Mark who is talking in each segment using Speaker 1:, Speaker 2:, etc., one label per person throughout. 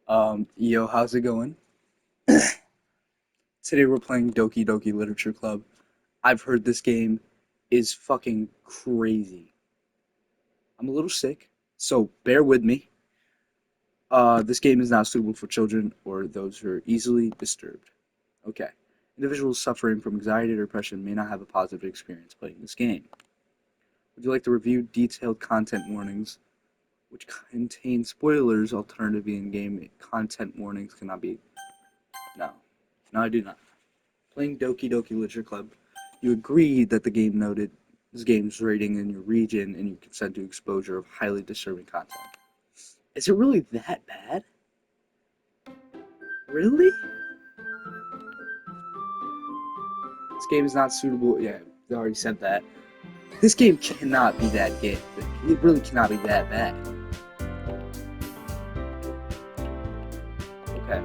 Speaker 1: Yo, how's it going? Today we're playing Doki Doki Literature Club. I've heard this game is fucking crazy. I'm a little sick, so bear with me. This game is not suitable for children or those who are easily disturbed. Okay. Individuals suffering from anxiety or depression may not have a positive experience playing this game. Would you like to review detailed content warnings, which contain spoilers? Alternatively, in-game content warnings cannot be. No. No, I do not. Playing Doki Doki Literature Club, you agree that the game noted this game's rating in your region and you consent to exposure of highly disturbing content. Is it really that bad? Really? This game is not suitable. Yeah, I already said that. This game cannot be that good. It really cannot be that bad. Okay.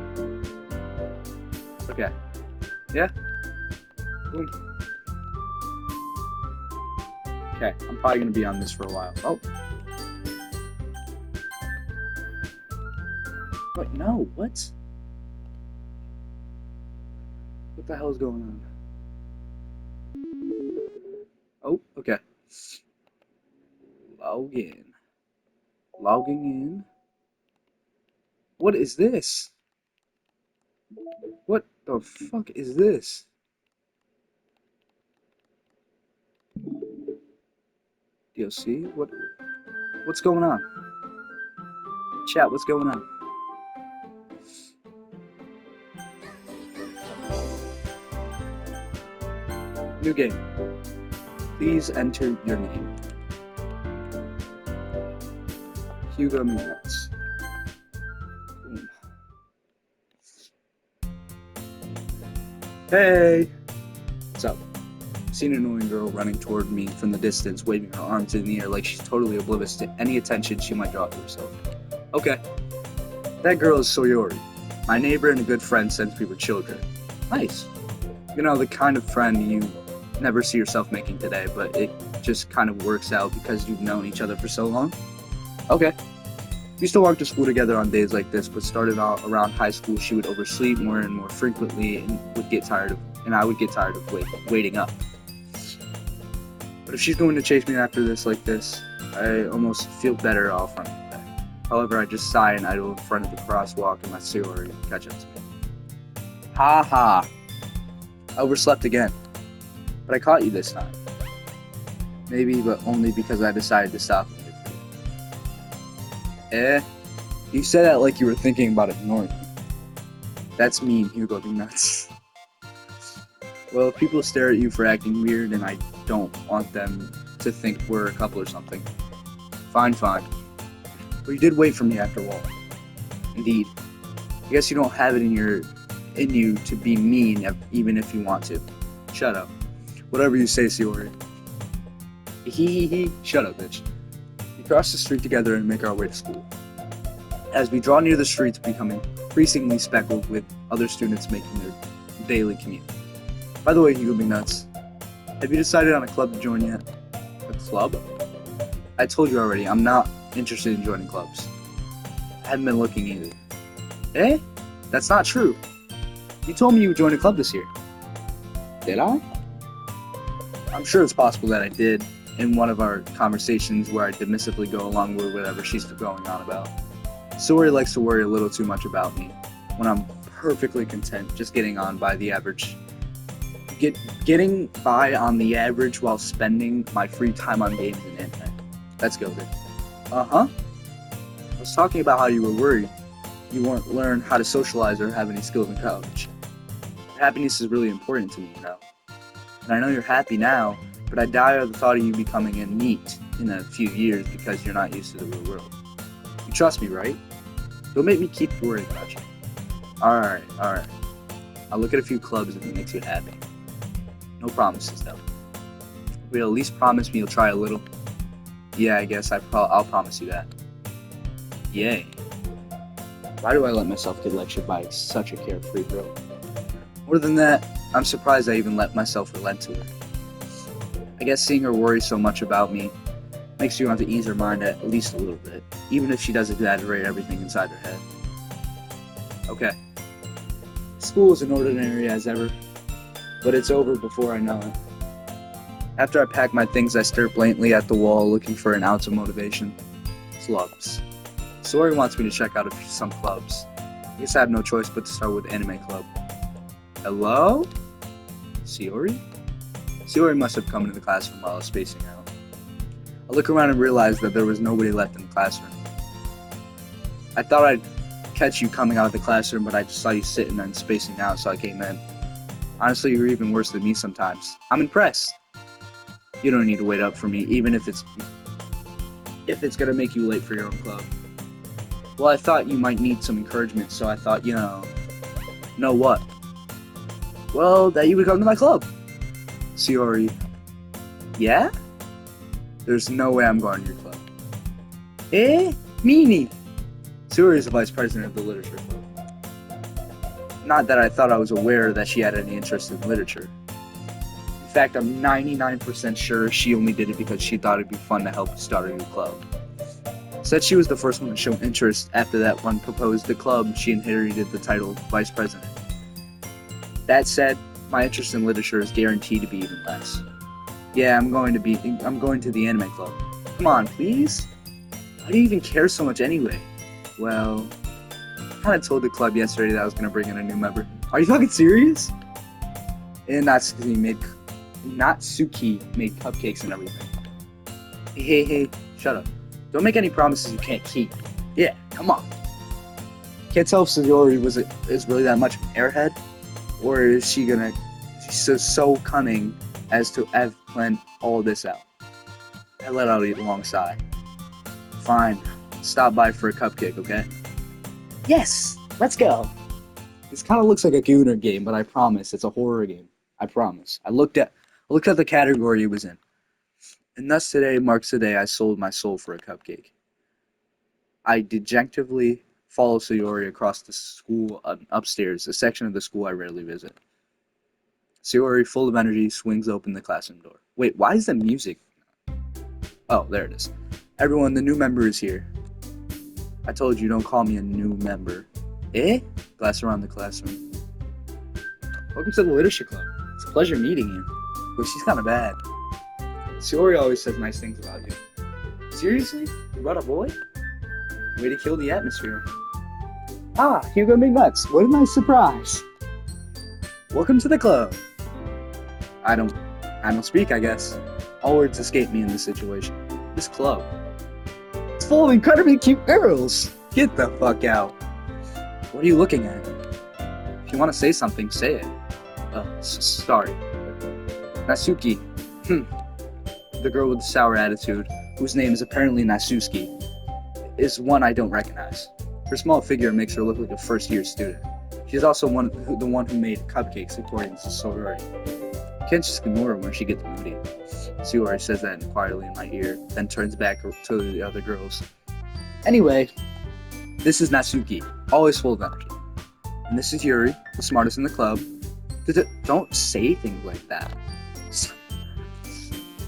Speaker 1: Okay. Yeah? Boom. Okay, I'm probably gonna be on this for a while. Oh. Wait, no, what? What the hell is going on? Oh, okay. Log in. Logging in. What is this? What the fuck is this? DLC? What's going on? Chat, what's going on? New game. Please enter your name. Hugo Minutes. Hey! What's up? Seen an annoying girl running toward me from the distance, waving her arms in the air like she's totally oblivious to any attention she might draw to herself. Okay. That girl is Soyori, my neighbor and a good friend since we were children. Nice. You know, the kind of friend you never see yourself making today, but it just kind of works out because you've known each other for so long. Okay. We used to walk to school together on days like this, but started out around high school, she would oversleep more and more frequently and I would get tired of waiting up. But if she's going to chase me after this like this, I almost feel better off running away. However, I just sigh and idle in front of the crosswalk and my Sayori catch up to me. Ha ha! I overslept again. But I caught you this time. Maybe, but only because I decided to stop and get food. You said that like you were thinking about ignoring me. That's mean, Hugo the nuts. Well, if people stare at you for acting weird and I don't want them to think we're a couple or something. Fine. But you did wait for me after all. Indeed. I guess you don't have it in you to be mean even if you want to. Shut up. Whatever you say, Sayori. Hee. Shut up, bitch. We cross the street together and make our way to school. As we draw near the streets, becoming increasingly speckled with other students making their daily commute. By the way, Hugo McNuts, have you decided on a club to join yet? A club? I told you already, I'm not interested in joining clubs. I haven't been looking either. That's not true. You told me you would join a club this year. Did I? I'm sure it's possible that I did in one of our conversations where I dismissively go along with whatever she's going on about. Sayori likes to worry a little too much about me when I'm perfectly content just getting by on the average while spending my free time on games and internet. Let's go, dude. Uh-huh. I was talking about how you were worried you won't learn how to socialize or have any skills in college. Happiness is really important to me, you know. And I know you're happy now, but I die of the thought of you becoming a NEET in a few years because you're not used to the real world. You trust me, right? Don't make me keep worrying about you. Alright. I'll look at a few clubs if it makes you happy. No promises, though. Will at least promise me you'll try a little? Yeah, I guess I'll promise you that. Yay. Why do I let myself get lectured by such a carefree girl? More than that, I'm surprised I even let myself relent to her. I guess seeing her worry so much about me makes you want to ease her mind at least a little bit, even if she does exaggerate everything inside her head. Okay. School is an ordinary as ever, but it's over before I know it. After I pack my things, I stare blatantly at the wall looking for an ounce of motivation. Clubs. Sayori wants me to check out some clubs. I guess I have no choice but to start with Anime Club. Hello? Sayori? Sayori must have come into the classroom while I was spacing out. I look around and realize that there was nobody left in the classroom. I thought I'd catch you coming out of the classroom, but I just saw you sitting and spacing out, so I came in. Honestly, you're even worse than me sometimes. I'm impressed. You don't need to wait up for me, even if it's gonna make you late for your own club. Well, I thought you might need some encouragement, so I thought, know what? Well, that you would come to my club. Sayori, yeah? There's no way I'm going to your club. Meanie. Sayori is the vice president of the literature club. Not that I thought I was aware that she had any interest in literature. In fact, I'm 99% sure she only did it because she thought it'd be fun to help start a new club. Said she was the first one to show interest after that one proposed the club, she inherited the title vice president. That said, my interest in literature is guaranteed to be even less. Yeah, I'm going to the anime club. Come on, please? Why do you even care so much anyway? Well, I kind of told the club yesterday that I was going to bring in a new member. Are you fucking serious? And Natsuki made cupcakes and everything. Hey, shut up. Don't make any promises you can't keep. Yeah, come on. Can't tell if Sayori is really that much of an airhead, or is she's so cunning as to have planned all this out. I let out a long sigh. Fine, stop by for a cupcake, okay? Yes, let's go. This kind of looks like a Gooner game, but I promise it's a horror game. I promise. I looked at the category it was in. And thus today marks the day I sold my soul for a cupcake. I dejectedly follow Sayori across the school upstairs, a section of the school I rarely visit. Sayori, full of energy, swings open the classroom door. Wait, why is the music? Oh, there it is. Everyone, the new member is here. I told you, don't call me a new member. Glass around the classroom. Welcome to the literature club. It's a pleasure meeting you. But she's kind of bad. Sayori always says nice things about you. Seriously? You brought a boy? Way to kill the atmosphere. Ah, Hugo McNuts. What a nice surprise. Welcome to the club. I don't speak, I guess. All words escape me in this situation. This club. It's full of incredibly cute girls. Get the fuck out. What are you looking at? If you want to say something, say it. Sorry. Natsuki. The girl with the sour attitude, whose name is apparently Natsuki, is one I don't recognize. Her small figure makes her look like a first-year student. She's also the one who made cupcakes, according to Sayori. Can't just ignore her when she gets moody. Sayori says that quietly in my ear, then turns back to the other girls. Anyway, this is Natsuki, always full of energy. And this is Yuri, the smartest in the club. Don't say things like that.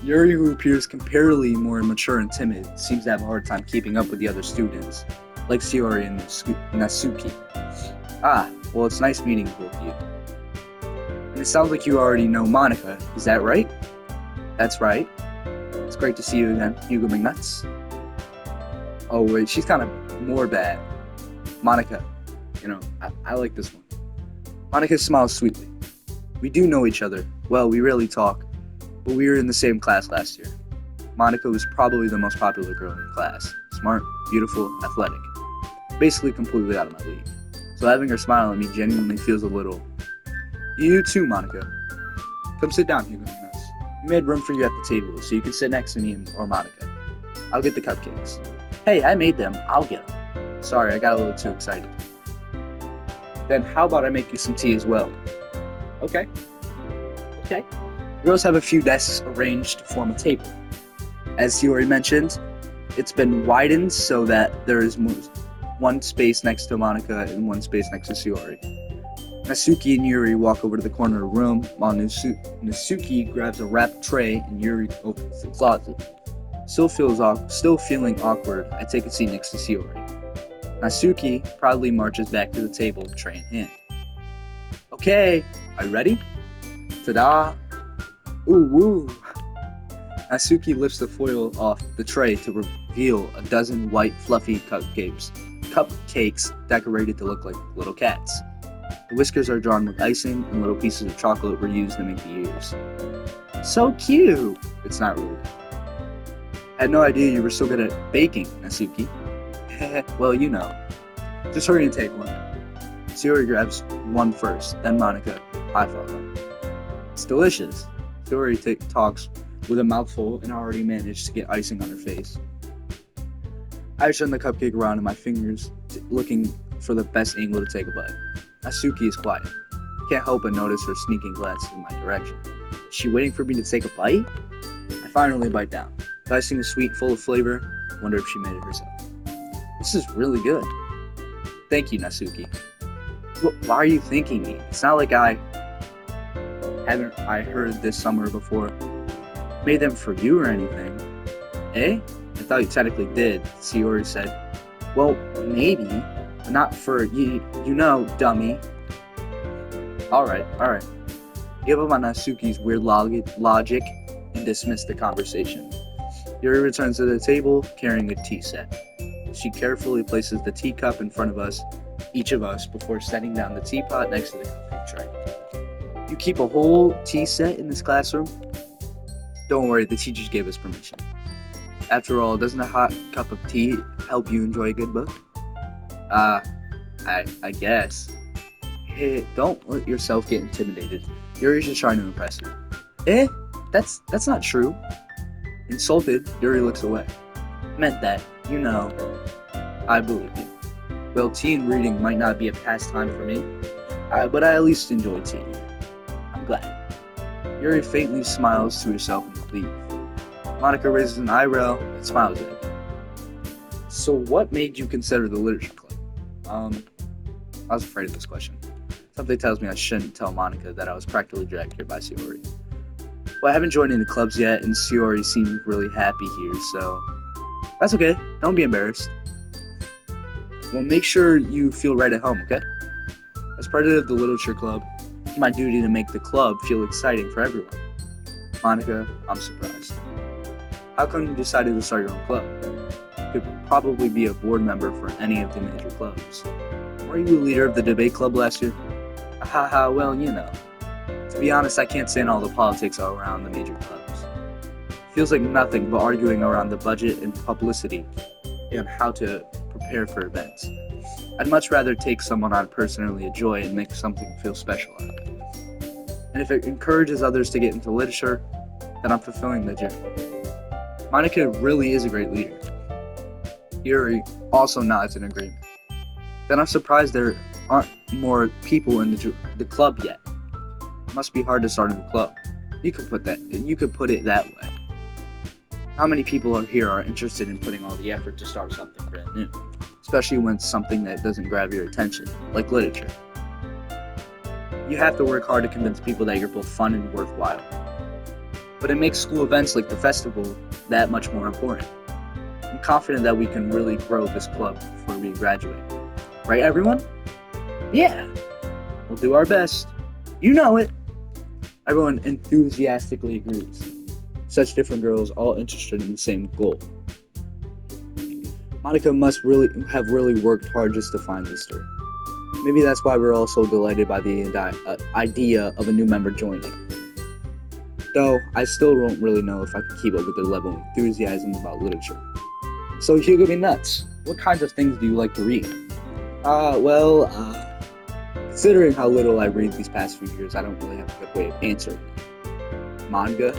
Speaker 1: Yuri, who appears comparatively more mature and timid, seems to have a hard time keeping up with the other students, like Sayori and Natsuki. Ah, well, it's nice meeting both of you. And it sounds like you already know Monica, is that right? That's right. It's great to see you again, Hugo McNuts. Oh wait, she's kind of more bad. Monica, I like this one. Monica smiles sweetly. We do know each other. Well, we rarely talk, but we were in the same class last year. Monica was probably the most popular girl in the class. Smart, beautiful, athletic. Basically completely out of my league. So having her smile at me genuinely feels a little... You too, Monica. Come sit down, Hugo McNuts. We made room for you at the table, so you can sit next to me or Monica. I'll get the cupcakes. Hey, I made them. I'll get them. Sorry, I got a little too excited. Then how about I make you some tea as well? Okay. Girls have a few desks arranged to form a table. As Sayori mentioned, it's been widened so that there is one space next to Monica and one space next to Sayori. Natsuki and Yuri walk over to the corner of the room while Natsuki grabs a wrapped tray and Yuri opens the closet. Still feeling awkward, I take a seat next to Sayori. Natsuki proudly marches back to the table, tray in hand. Okay, are you ready? Ta-da! Ooh woo! Natsuki lifts the foil off the tray to reveal a dozen white, fluffy cupcakes decorated to look like little cats. The whiskers are drawn with icing, and little pieces of chocolate were used to make the ears. So cute! It's not rude. I had no idea you were so good at baking, Natsuki. Well, you know. Just hurry and take one. Sayori grabs one first, then Monica. I follow. It's delicious. Sayori talks with a mouthful and already managed to get icing on her face. I turn the cupcake around in my fingers, looking for the best angle to take a bite. Natsuki is quiet. Can't help but notice her sneaking glances in my direction. Is she waiting for me to take a bite? I finally bite down. The icing is sweet, full of flavor. Wonder if she made it herself. This is really good. Thank you, Natsuki. Why are you thanking me? It's not like I heard this summer before. Made them for you or anything. Eh? I thought you technically did, Sayori said. Well, maybe, but not for you know, dummy. Alright. Give up on Natsuki's weird logic and dismiss the conversation. Yuri returns to the table carrying a tea set. She carefully places the teacup in front of each of us, before setting down the teapot next to the cupcake tray. You keep a whole tea set in this classroom? Don't worry, the teachers gave us permission. After all, doesn't a hot cup of tea help you enjoy a good book? I guess. Hey, don't let yourself get intimidated. Yuri's just trying to impress you. Eh? That's not true. Insulted, Yuri looks away. Meant that, you know. I believe you. Well, tea and reading might not be a pastime for me, but I at least enjoy tea. I'm glad. Yuri faintly smiles to herself and leaves. Monica raises an eyebrow and smiles at me. So what made you consider the literature club? I was afraid of this question. Something tells me I shouldn't tell Monica that I was practically dragged here by Sayori. Well, I haven't joined any clubs yet, and Sayori seemed really happy here, so that's okay. Don't be embarrassed. Well, make sure you feel right at home, okay? As part of the literature club, it's my duty to make the club feel exciting for everyone. Monica, I'm surprised. How come you decided to start your own club? You could probably be a board member for any of the major clubs. Weren't you a leader of the debate club last year? Haha, well, you know. To be honest, I can't stand all the politics around the major clubs. Feels like nothing but arguing around the budget and publicity and how to prepare for events. I'd much rather take someone I personally enjoy and make something feel special out of it. And if it encourages others to get into literature, then I'm fulfilling the journey. Monica really is a great leader. Yuri also nods in agreement. Then I'm surprised there aren't more people in the club yet. It must be hard to start a new club. You could put it that way. How many people here are interested in putting all the effort to start something brand new? Especially when it's something that doesn't grab your attention, like literature. You have to work hard to convince people that you're both fun and worthwhile. But it makes school events like the festival that much more important. I'm confident that we can really grow this club before we graduate. Right, everyone? Yeah! We'll do our best. You know it! Everyone enthusiastically agrees. Such different girls, all interested in the same goal. Monica must have really worked hard just to find this story. Maybe that's why we're all so delighted by the idea of a new member joining. Though, I still don't really know if I can keep up with their level of enthusiasm about literature. So, Hugo be nuts. What kinds of things do you like to read? Considering how little I read these past few years, I don't really have a good way of answering. Manga?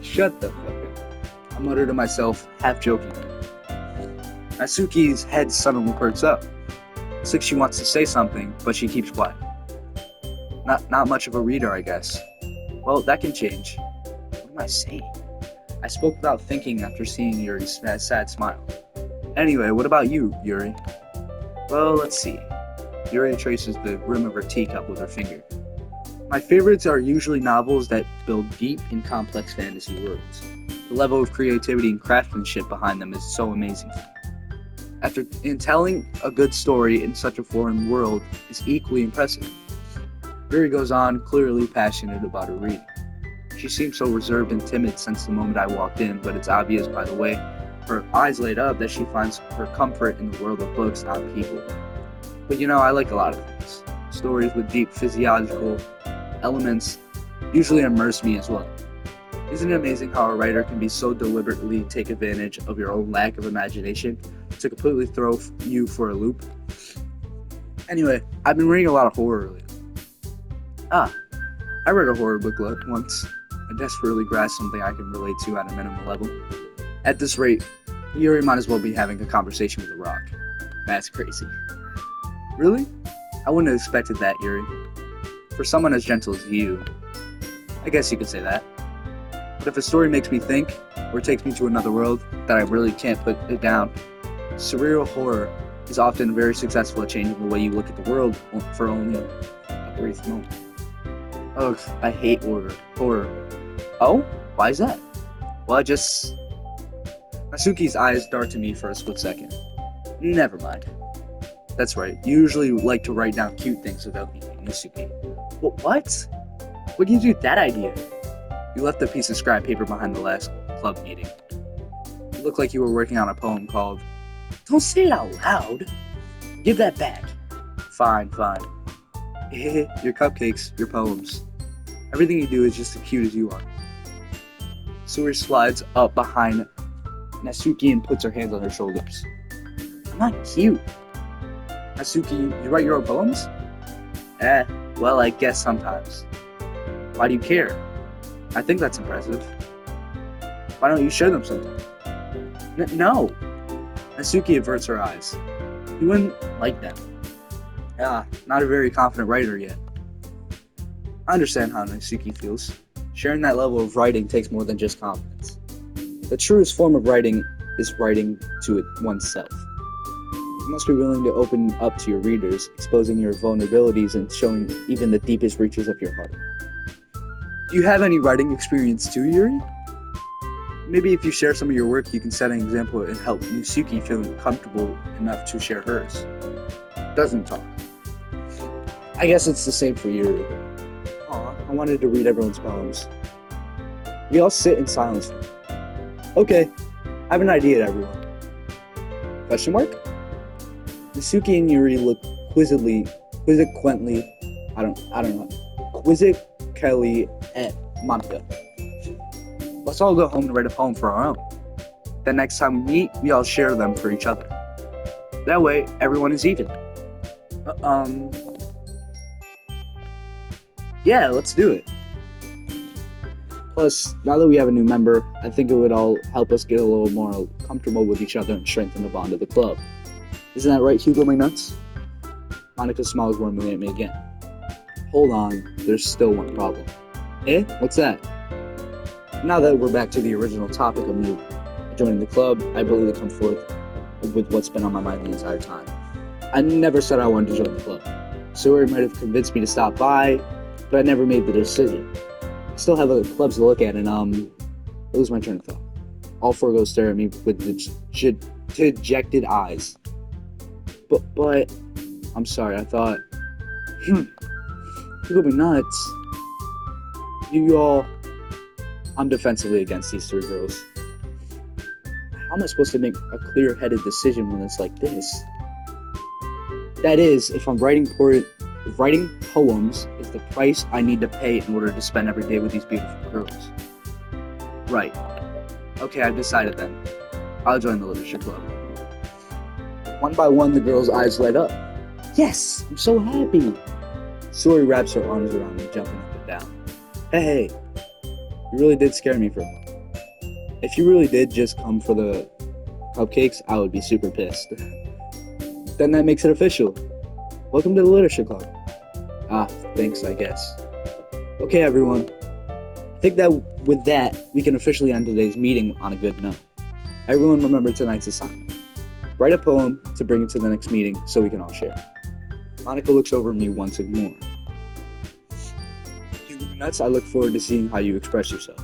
Speaker 1: Shut the fuck up. I mutter to myself, half joking. Natsuki's head suddenly perks up. It's like she wants to say something, but she keeps quiet. Not much of a reader, I guess. Well, that can change. What am I saying? I spoke without thinking after seeing Yuri's sad smile. Anyway, what about you, Yuri? Well, let's see. Yuri traces the rim of her teacup with her finger. My favorites are usually novels that build deep and complex fantasy worlds. The level of creativity and craftsmanship behind them is so amazing. And telling a good story in such a foreign world is equally impressive. Yuri goes on, clearly passionate about her reading. She seems so reserved and timid since the moment I walked in, but it's obvious by the way her eyes light up that she finds her comfort in the world of books, not people. But I like a lot of things. Stories with deep physiological elements usually immerse me as well. Isn't it amazing how a writer can be so deliberately take advantage of your own lack of imagination to completely throw you for a loop? Anyway, I've been reading a lot of horror lately. I read a horror book once. I desperately grasped something I can relate to at a minimum level. At this rate, Yuri might as well be having a conversation with a rock. That's crazy. Really? I wouldn't have expected that, Yuri. For someone as gentle as you, I guess you could say that. But if a story makes me think, or takes me to another world that I really can't put it down, surreal horror is often very successful at changing the way you look at the world for only a brief moment. Ugh, I hate horror. Oh? Why is that? Well, Masuki's eyes dart to me for a split second. Never mind. That's right, you usually like to write down cute things about me, Masuki. What? What did you do with that idea? You left a piece of scrap paper behind the last club meeting. It looked like you were working on a poem called... Don't say it out loud! Give that back. Fine. Your cupcakes, your poems. Everything you do is just as cute as you are. Suri slides up behind Natsuki and puts her hands on her shoulders. I'm not cute. Natsuki, you write your own poems? Well, I guess sometimes. Why do you care? I think that's impressive. Why don't you show them something? No. Natsuki averts her eyes. You wouldn't like them. Not a very confident writer yet. I understand how Natsuki feels. Sharing that level of writing takes more than just confidence. The truest form of writing is writing to it oneself. You must be willing to open up to your readers, exposing your vulnerabilities and showing even the deepest reaches of your heart. Do you have any writing experience too, Yuri? Maybe if you share some of your work, you can set an example and help Natsuki feel comfortable enough to share hers. Doesn't talk. I guess it's the same for Yuri. I wanted to read everyone's poems. We all sit in silence. Okay, I have an idea, everyone. Question mark? Natsuki and Yuri look quizzically at Monica. Let's all go home and write a poem for our own. Then next time we meet, we all share them for each other. That way, everyone is even. Yeah, let's do it. Plus, now that we have a new member, I think it would all help us get a little more comfortable with each other and strengthen the bond of the club. Isn't that right, Hugo McNuts? Monica smiles warmly at me again. Hold on, there's still one problem. What's that? Now that we're back to the original topic of me joining the club, I believe to come forth with what's been on my mind the entire time. I never said I wanted to join the club. Suri might have convinced me to stop by, but I never made the decision. I still have other clubs to look at, and I lose my train of thought. All four girls stare at me with dejected eyes. But, I'm sorry, I thought, you're gonna be nuts. I'm defensively against these three girls. How am I supposed to make a clear-headed decision when it's like this? That is, if I'm writing poems is the price I need to pay in order to spend every day with these beautiful girls. Right. Okay, I've decided then. I'll join the literature club. One by one, the girls' eyes light up. Yes, I'm so happy. Suri wraps her arms around me, jumping up and down. Hey, you really did scare me for a moment. If you really did just come for the cupcakes, I would be super pissed. Then that makes it official. Welcome to the literature club. Thanks, I guess. Okay, everyone. I think that with that, we can officially end today's meeting on a good note. Everyone remember tonight's assignment. Write a poem to bring it to the next meeting so we can all share. Monica looks over at me once more. You nuts, I look forward to seeing how you express yourself.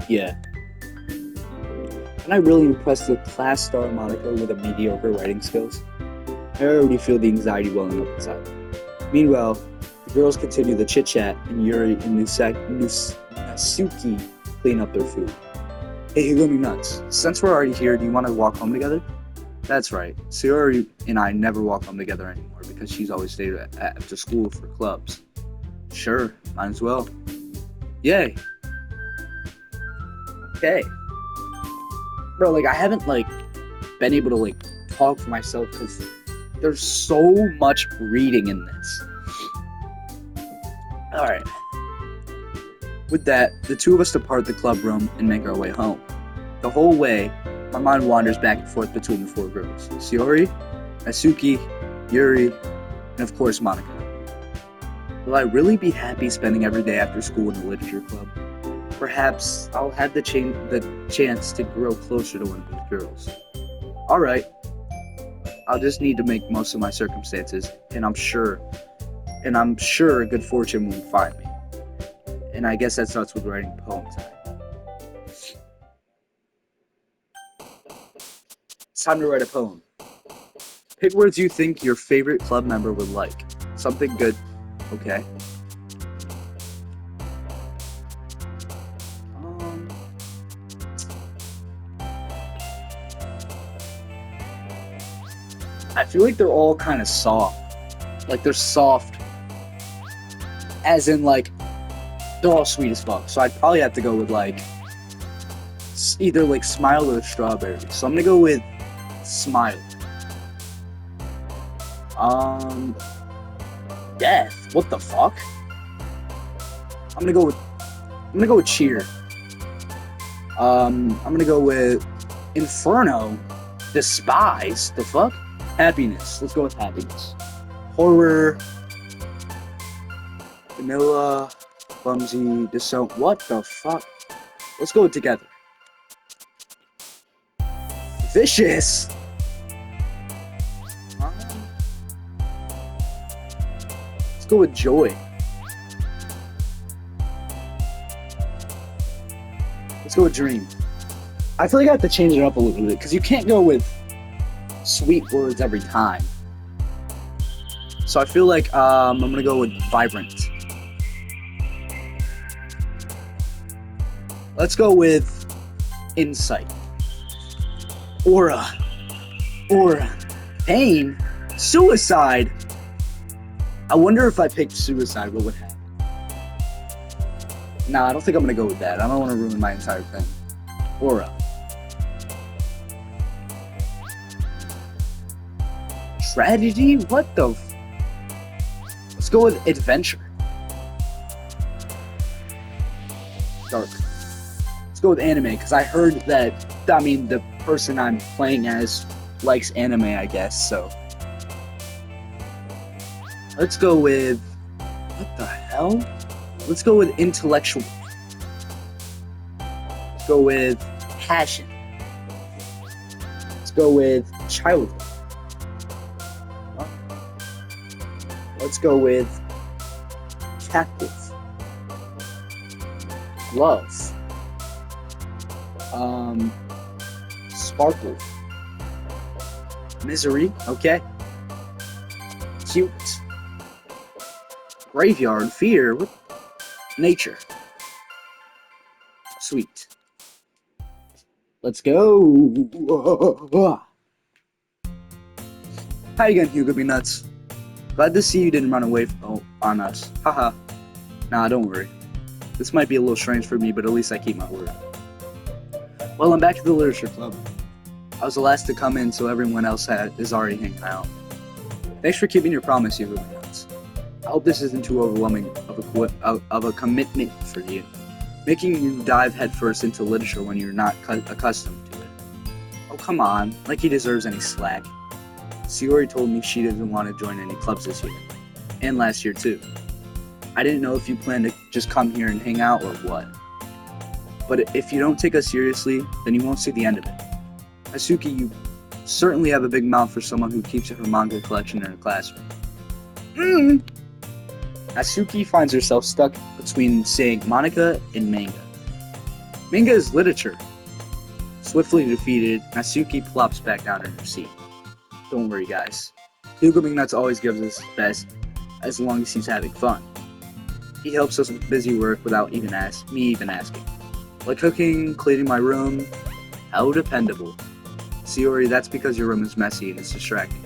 Speaker 1: Yeah. Can I really impress the class star Monica with a mediocre writing skills? I already feel the anxiety welling up inside. Meanwhile, the girls continue the chit-chat and Yuri and Nasuki clean up their food. Hey, you're going nuts. Since we're already here, do you want to walk home together? That's right. Sayori and I never walk home together anymore because she's always stayed after school for clubs. Sure, might as well. Yay. Okay. Bro, like, I haven't, like, been able to, like, talk for myself because there's so much reading in this. Alright. With that, the two of us depart the club room and make our way home. The whole way, my mind wanders back and forth between the four girls. Sayori, Asuki, Yuri, and of course Monica. Will I really be happy spending every day after school in the literature club? Perhaps I'll have the chance to grow closer to one of these girls. Alright. I'll just need to make most of my circumstances, and I'm sure good fortune will find me. And I guess that starts with writing a poem time. It's time to write a poem. Pick words you think your favorite club member would like. Something good. Okay. I feel like they're all kind of soft. Like, they're soft. As in, like, they're all sweet as fuck. So I'd probably have to go with, like, either, like, Smile or Strawberry. So I'm gonna go with Smile. Death. What the fuck? I'm gonna go with Cheer. I'm gonna go with Inferno. Despise. The fuck? Happiness. Let's go with Happiness. Horror. Vanilla. Clumsy. Disown. What the fuck? Let's go with Together. Vicious. Let's go with Joy. Let's go with Dream. I feel like I have to change it up a little bit because you can't go with sweet words every time. So I feel like I'm gonna go with Vibrant. Let's go with Insight. Aura. Pain. Suicide. I wonder if I picked Suicide, what would happen? Nah, I don't think I'm gonna go with that. I don't want to ruin my entire thing. Aura. Tragedy? What the Let's go with Adventure. Dark. Let's go with Anime, because I heard that, the person I'm playing as likes anime, I guess, so. Let's go with... What the hell? Let's go with Intellectual. Let's go with Passion. Let's go with Childhood. Let's go with Captive. Love. Sparkle. Misery. Okay. Cute. Graveyard. Fear. Nature. Sweet. Let's go. Hi again, Hugo Be Nuts. Glad to see you didn't run away on us. Haha. Nah, don't worry. This might be a little strange for me, but at least I keep my word. Well, I'm back at the Literature Club. I was the last to come in, so everyone else is already hanging out. Thanks for keeping your promise, Hugo Be Nuts. I hope this isn't too overwhelming of a commitment for you, making you dive headfirst into literature when you're not accustomed to it. Oh, come on, like he deserves any slack. Sayori told me she doesn't want to join any clubs this year, and last year too. I didn't know if you plan to just come here and hang out or what. But if you don't take us seriously, then you won't see the end of it. Asuki, you certainly have a big mouth for someone who keeps her manga collection in her classroom. Asuki finds herself stuck between saying Monica and manga. Manga is literature. Swiftly defeated, Natsuki plops back down in her seat. Don't worry, guys. Hugo McNuts always gives us his best as long as he's having fun. He helps us with busy work without me even asking. Like cooking, cleaning my room. How dependable. Sayori, that's because your room is messy and it's distracting.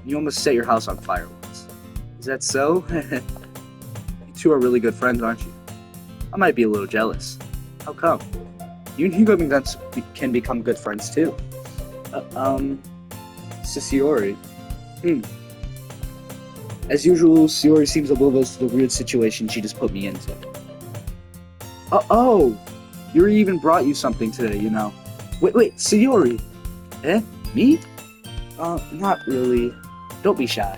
Speaker 1: You almost set your house on fire once. Is that so? You two are really good friends, aren't you? I might be a little jealous. How come? You and Hugo McNuts can become good friends too. Sayori. As usual, Sayori seems oblivious to the weird situation she just put me into. Oh! Yuri even brought you something today, you know. Wait, Sayori! Eh? Me? Not really. Don't be shy.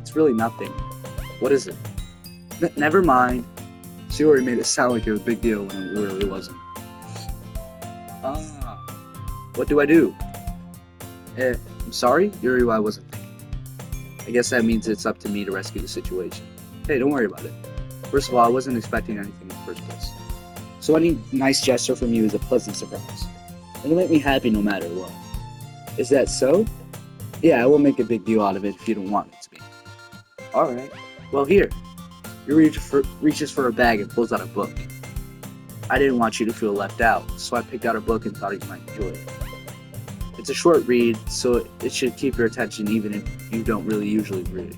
Speaker 1: It's really nothing. What is it? Never mind. Sayori made it sound like it was a big deal when it really wasn't. What do I do? I'm sorry? Yuri, I wasn't thinking. I guess that means it's up to me to rescue the situation. Hey, don't worry about it. First of all, I wasn't expecting anything in the first place. So any nice gesture from you is a pleasant surprise. It'll make me happy no matter what. Is that so? Yeah, I won't make a big deal out of it if you don't want it to be. Alright. Well, here. Yuri reaches for a bag and pulls out a book. I didn't want you to feel left out, so I picked out a book and thought you might enjoy it. It's a short read, so it should keep your attention even if you don't really usually read it.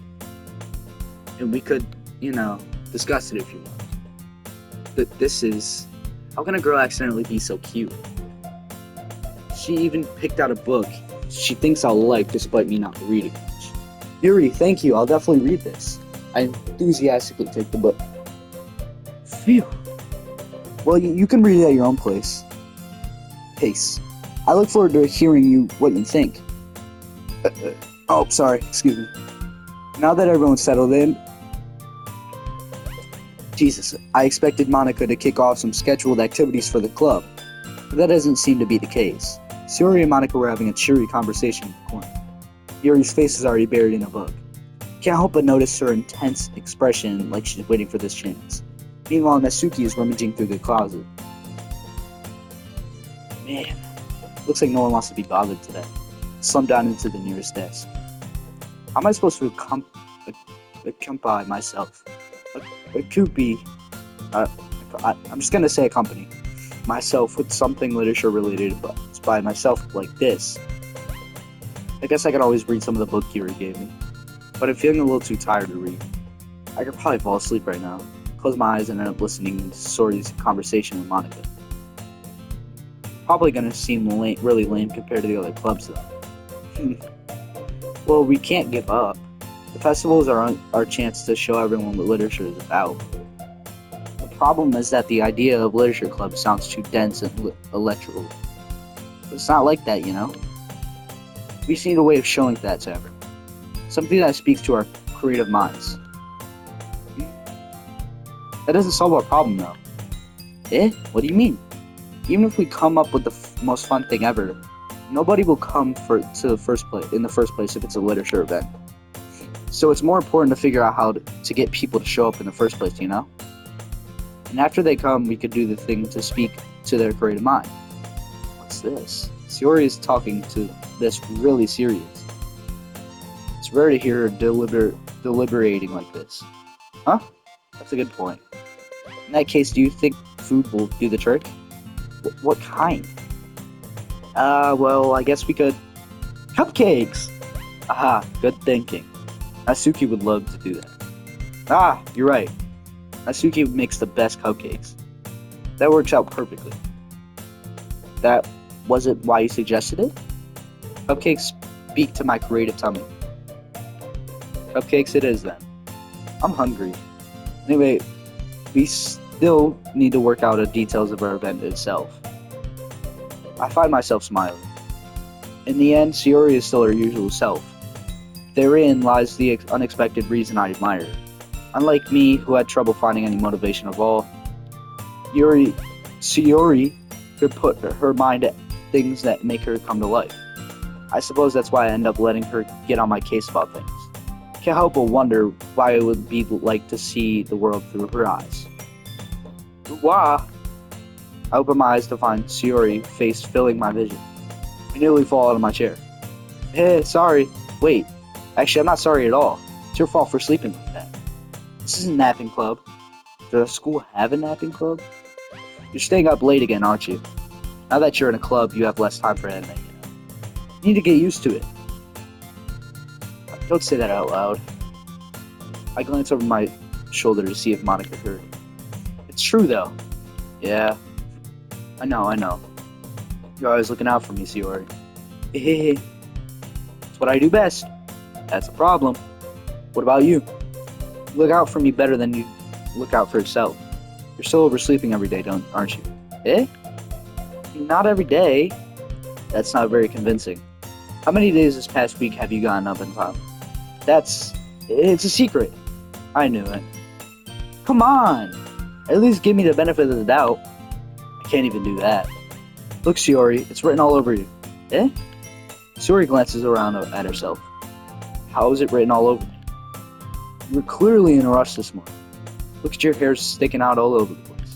Speaker 1: And we could, discuss it if you want. But this is... How can a girl accidentally be so cute? She even picked out a book she thinks I'll like despite me not reading much. Yuri, thank you, I'll definitely read this. I enthusiastically take the book. Phew. Well, you can read it at your own pace. I look forward to hearing what you think. Sorry, excuse me. Now that everyone's settled in, Jesus, I expected Monica to kick off some scheduled activities for the club, but that doesn't seem to be the case. Sayori and Monica were having a cheery conversation in the corner. Yuri's face is already buried in a book. Can't help but notice her intense expression like she's waiting for this chance. Meanwhile, Natsuki is rummaging through the closet. Man, looks like no one wants to be bothered today. Slumped down into the nearest desk. How am I supposed to accompany myself? I'm just gonna say accompany myself with something literature related, but by myself like this. I guess I could always read some of the book Yuri gave me, but I'm feeling a little too tired to read. I could probably fall asleep right now. Close my eyes and end up listening to Sayori's conversation with Monica. Probably gonna seem really lame compared to the other clubs though. Well, we can't give up. The festivals are our chance to show everyone what literature is about. The problem is that the idea of literature club sounds too dense and electrical. But it's not like that, We just need a way of showing that to everyone. Something that speaks to our creative minds. That doesn't solve our problem, though. What do you mean? Even if we come up with the most fun thing ever, nobody will come in the first place if it's a literature event. So it's more important to figure out how to get people to show up in the first place, And after they come, we could do the thing to speak to their creative mind. What's this? Sayori is talking to this really serious. It's rare to hear her deliberating like this. Huh? That's a good point. In that case, do you think food will do the trick? What kind? Well, I guess we could... Cupcakes! Aha, good thinking. Natsuki would love to do that. You're right. Natsuki makes the best cupcakes. That works out perfectly. That wasn't why you suggested it? Cupcakes speak to my creative tummy. Cupcakes it is then. I'm hungry. Anyway, we still need to work out the details of our event itself. I find myself smiling. In the end, Sayori is still her usual self. Therein lies the unexpected reason I admire her. Unlike me, who had trouble finding any motivation at all, Sayori could put her mind at things that make her come to life. I suppose that's why I end up letting her get on my case about things. Can't help but wonder why it would be like to see the world through her eyes. Wow. I open my eyes to find Sayori's face filling my vision. I nearly fall out of my chair. Hey, sorry. Wait. Actually, I'm not sorry at all. It's your fault for sleeping like that. This isn't a napping club. Does the school have a napping club? You're staying up late again, aren't you? Now that you're in a club, you have less time for anime, You need to get used to it. Don't say that out loud. I glance over my shoulder to see if Monica heard. It's true, though. Yeah. I know. You're always looking out for me, Sayori. It's what I do best. That's a problem. What about you? You look out for me better than you look out for yourself. You're still oversleeping every day, aren't you? Not every day. That's not very convincing. How many days this past week have you gotten up in time? It's a secret. I knew it. Come on! At least give me the benefit of the doubt. I can't even do that. Look, Sayori, it's written all over you. Sayori glances around at herself. How is it written all over me? You were clearly in a rush this morning. Look at your hair sticking out all over the place.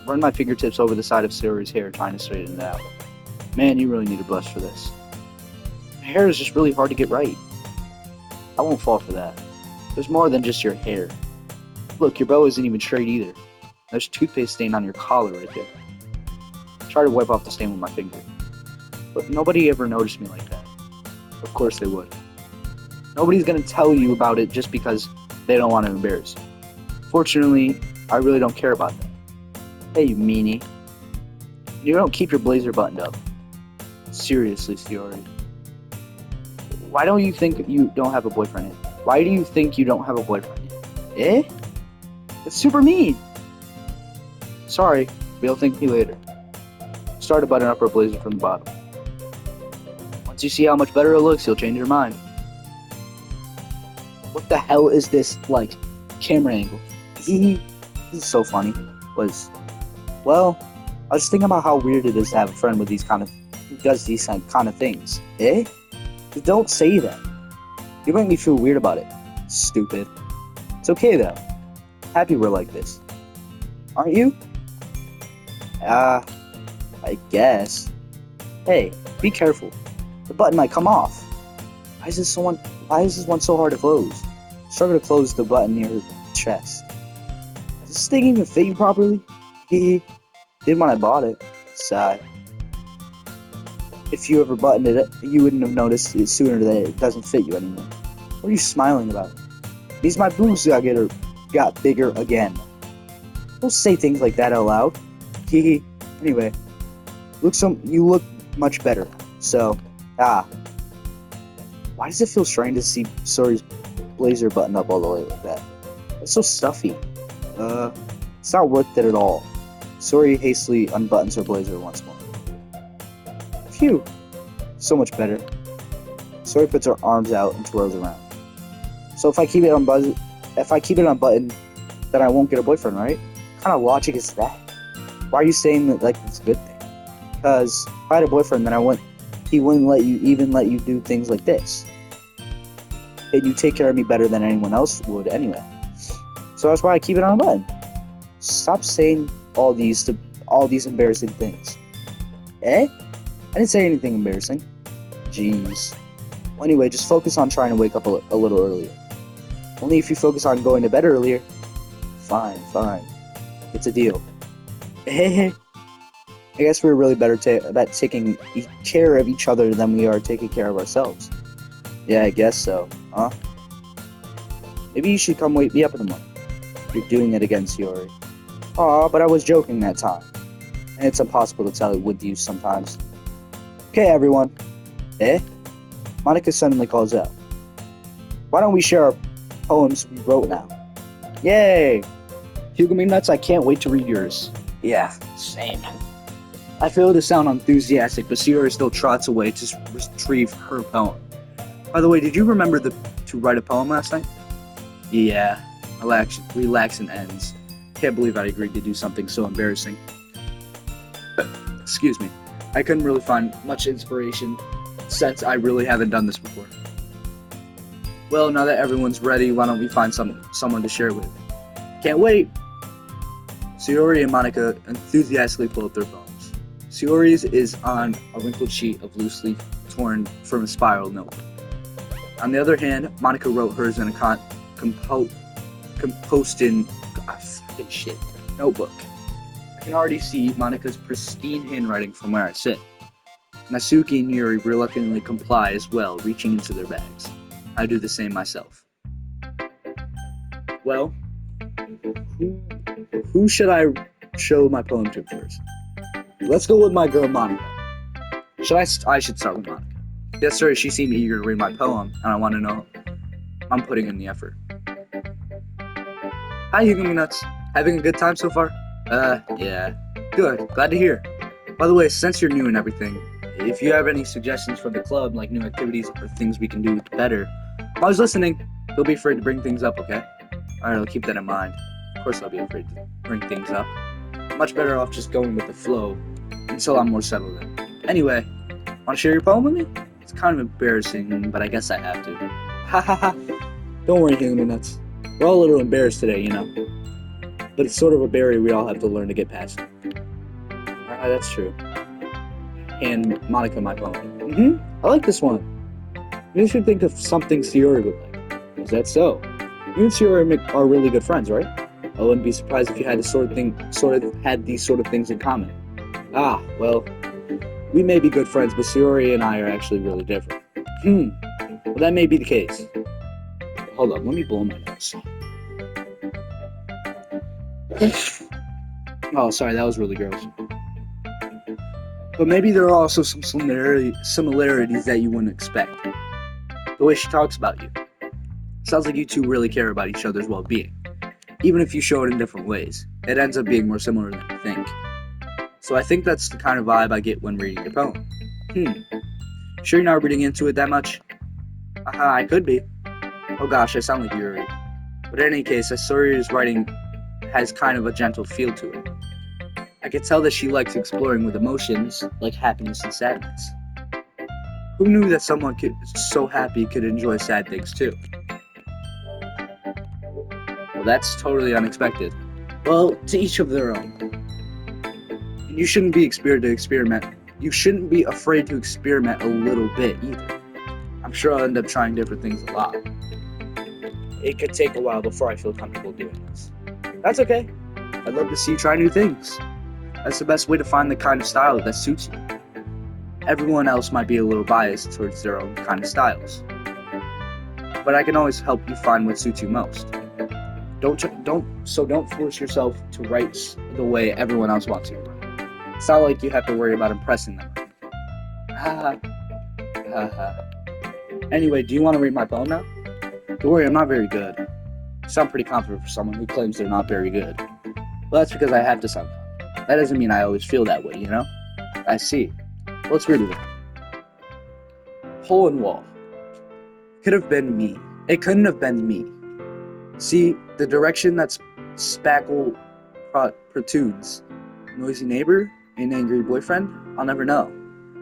Speaker 1: Run my fingertips over the side of Sayori's hair, trying to straighten it out. Man, you really need a brush for this. My hair is just really hard to get right. I won't fall for that. There's more than just your hair. Look, your bow isn't even straight either. There's toothpaste stain on your collar right there. Try to wipe off the stain with my finger. But nobody ever noticed me like that. Of course they would. Nobody's gonna tell you about it just because they don't want to embarrass you. Fortunately, I really don't care about that. Hey, you meanie. You don't keep your blazer buttoned up. Seriously, Sayori. Why don't you think you don't have a boyfriend yet? Why do you think you don't have a boyfriend yet? It's super mean. Sorry, but you'll thank me later. Start to button up her blazer from the bottom. Once you see how much better it looks, you'll change your mind. What the hell is this, camera angle? This is so funny. Well, I was thinking about how weird it is to have a friend with who does these kind of things. Don't say that. You make me feel weird about it. Stupid. It's okay though. Happy we're like this. Aren't you? I guess. Hey, be careful. The button might come off. Why is this one so hard to close? Struggle to close the button near her chest. Does this thing even fit you properly? Did when I bought it. Sigh. If you ever buttoned it, you wouldn't have noticed it sooner that it doesn't fit you anymore. What are you smiling about? These my boobs got bigger again. Don't say things like that out loud. Anyway, you look much better. So, why does it feel strange to see Sayori's blazer buttoned up all the way like that? It's so stuffy. It's not worth it at all. Sayori hastily unbuttons her blazer once more. Phew. So much better. Sayori puts her arms out and twirls around. So if I keep it unbuttoned, then I won't get a boyfriend, right? What kind of logic is that? Why are you saying that like it's a good thing? Because if I had a boyfriend, then he wouldn't let you do things like this. And you take care of me better than anyone else would anyway. So that's why I keep it unbuttoned. Stop saying all these embarrassing things. I didn't say anything embarrassing. Jeez. Well, anyway, just focus on trying to wake up a little earlier. Only if you focus on going to bed earlier. Fine. It's a deal. I guess we're really better at taking care of each other than we are taking care of ourselves. Yeah, I guess so. Huh? Maybe you should come wake me up in the morning. You're doing it again, Sayori. Aw, but I was joking that time. And it's impossible to tell it with you sometimes. Okay, everyone. Monica suddenly calls out. Why don't we share our poems we wrote now? Yay! Hugo me nuts, I can't wait to read yours. Yeah, same. I fail to sound enthusiastic, but Sayori still trots away to retrieve her poem. By the way, did you remember to write a poem last night? Yeah, relaxing ends. Can't believe I agreed to do something so embarrassing. Excuse me. I couldn't really find much inspiration since I really haven't done this before. Well, now that everyone's ready, why don't we find someone to share with? Can't wait! Sayori and Monica enthusiastically pull up their phones. Sayori's is on a wrinkled sheet of loose leaf torn from a spiral notebook. On the other hand, Monica wrote hers in a composting notebook. I can already see Monica's pristine handwriting from where I sit. Nasuki and Yuri reluctantly comply as well, reaching into their bags. I do the same myself. Well, who should I show my poem to first? Let's go with my girl Monica. I should start with Monica. Yes, sir, she seemed eager to read my poem, and I want to know I'm putting in the effort. Hi, Hugumi Nuts. Having a good time so far? Yeah. Good. Glad to hear. By the way, since you're new and everything, if you have any suggestions for the club, like new activities or things we can do better, I was listening. Don't be afraid to bring things up, okay? Alright, I'll keep that in mind. Of course I'll be afraid to bring things up. Much better off just going with the flow until I'm more settled in. Anyway, want to share your poem with me? It's kind of embarrassing, but I guess I have to. Ha ha ha. Don't worry, Hugumi Nuts. We're all a little embarrassed today, you know. But it's sort of a barrier we all have to learn to get past. That's true. And Monica, my poem. I like this one. You should think of something Sayori would like. Is that so? You and Sayori are really good friends, right? I wouldn't be surprised if you had had these sort of things in common. Ah, well, we may be good friends, but Sayori and I are actually really different. Well, that may be the case. Hold up, let me blow my nose. Oh, sorry, that was really gross. But maybe there are also some similarities that you wouldn't expect. The way she talks about you. Sounds like you two really care about each other's well-being. Even if you show it in different ways, it ends up being more similar than you think. So I think that's the kind of vibe I get when reading your poem. Sure you're not reading into it that much? I could be. Oh gosh, I sound like Yuri. But in any case, Sayori's writing has kind of a gentle feel to it. I could tell that she likes exploring with emotions like happiness and sadness. Who knew that someone so happy could enjoy sad things too? Well, that's totally unexpected. Well, to each of their own. You shouldn't be You shouldn't be afraid to experiment a little bit either. I'm sure I'll end up trying different things a lot. It could take a while before I feel comfortable doing this. That's okay. I'd love to see you try new things. That's the best way to find the kind of style that suits you. Everyone else might be a little biased towards their own kind of styles. But I can always help you find what suits you most. Don't force yourself to write the way everyone else wants you to write. It's not like you have to worry about impressing them. Anyway, do you want to read my poem now? Don't worry, I'm not very good. You sound pretty confident for someone who claims they're not very good. Well, that's because I have to sound confident. That doesn't mean I always feel that way, you know? I see. Let's read it. Hole in wall. Could have been me. It couldn't have been me. See, the direction that spackle protrudes. Noisy neighbor? An angry boyfriend? I'll never know.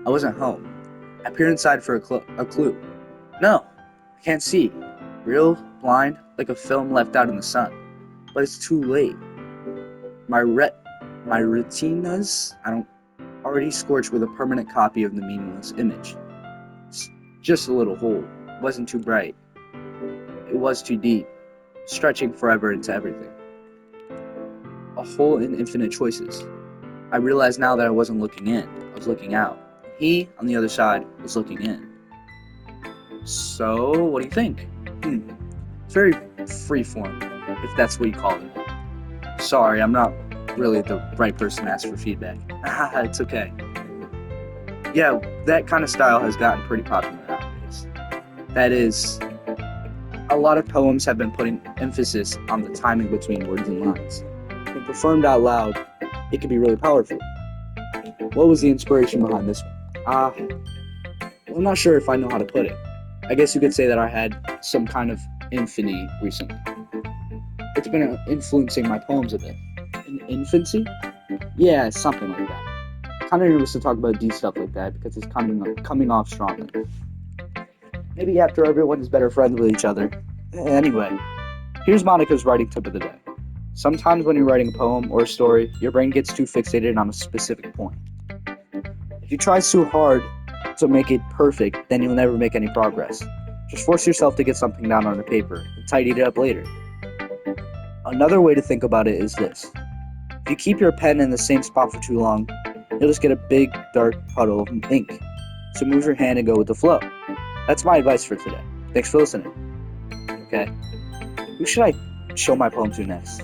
Speaker 1: I wasn't home. I peered inside for a clue. No, I can't see. Real, blind, like a film left out in the sun. But it's too late. My retinas, already scorched with a permanent copy of the meaningless image. It's just a little hole. It wasn't too bright. It was too deep, stretching forever into everything. A hole in infinite choices. I realized now that I wasn't looking in. I was looking out. He, on the other side, was looking in. So, what do you think? It's very freeform, if that's what you call it. Sorry, I'm not really the right person to ask for feedback. It's okay. Yeah, that kind of style has gotten pretty popular nowadays. That is, a lot of poems have been putting emphasis on the timing between words and lines. When performed out loud, it can be really powerful. What was the inspiration behind this one? I'm not sure if I know how to put it. I guess you could say that I had some kind of infinity recently. It's been influencing my poems a bit. An infancy? Yeah, something like that. Kind of nervous to talk about deep stuff like that because it's coming off strongly. Maybe after everyone is better friends with each other. Anyway, here's Monica's writing tip of the day. Sometimes when you're writing a poem or a story, your brain gets too fixated on a specific point. If you try too hard to make it perfect, then you'll never make any progress. Just force yourself to get something down on the paper and tidy it up later. Another way to think about it is this. If you keep your pen in the same spot for too long, you'll just get a big, dark puddle of ink. So move your hand and go with the flow. That's my advice for today. Thanks for listening. Okay. Who should I show my poem to next?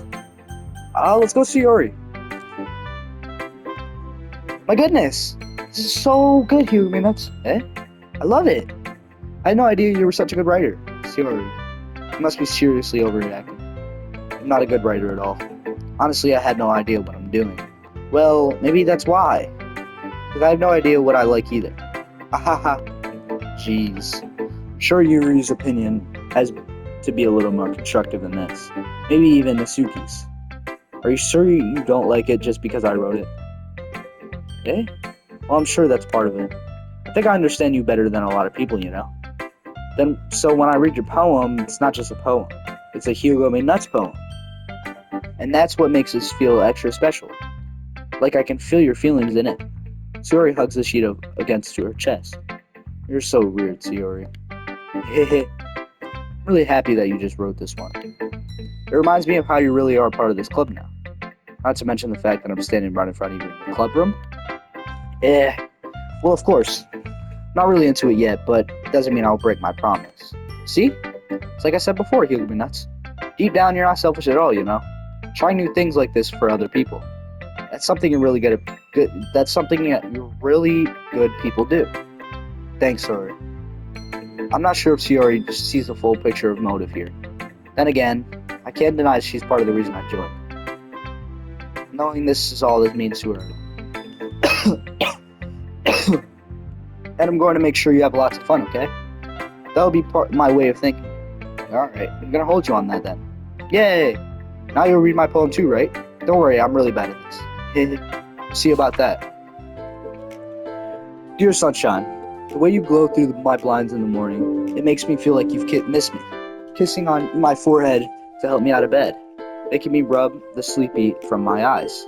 Speaker 1: Let's go see Yuri. My goodness! This is so good, Hugh. I mean, I love it. I had no idea you were such a good writer. Yuri. You must be seriously overreacting. I'm not a good writer at all. Honestly, I had no idea what I'm doing. Well, maybe that's why. Because I have no idea what I like either. Ahaha. Jeez. I'm sure Yuri's opinion has to be a little more constructive than this. Maybe even Nasuki's. Are you sure you don't like it just because I wrote it? Eh? Well, I'm sure that's part of it. I think I understand you better than a lot of people, you know? So when I read your poem, it's not just a poem. It's a Hugo Me Nuts poem. And that's what makes this feel extra special. Like I can feel your feelings in it. Sayori hugs the sheet against her chest. You're so weird, Sayori. Hehe. I'm really happy that you just wrote this one. It reminds me of how you really are part of this club now. Not to mention the fact that I'm standing right in front of you in the club room. Well, of course. Not really into it yet, but it doesn't mean I'll break my promise. See? It's like I said before, Hugo Me Nuts. Deep down, you're not selfish at all, you know? Try new things like this for other people. That's something you really good. That's something that you really good people do. Thanks, Sayori. I'm not sure if Sayori just sees the full picture of motive here. Then again, I can't deny she's part of the reason I joined. Knowing this is all this means to her. And I'm going to make sure you have lots of fun, okay? That'll be my way of thinking. Alright, I'm gonna hold you on that then. Yay! Now you'll read my poem too, right? Don't worry, I'm really bad at this. See about that. Dear sunshine, the way you glow through my blinds in the morning, it makes me feel like you've missed me. Kissing on my forehead to help me out of bed, making me rub the sleepy from my eyes.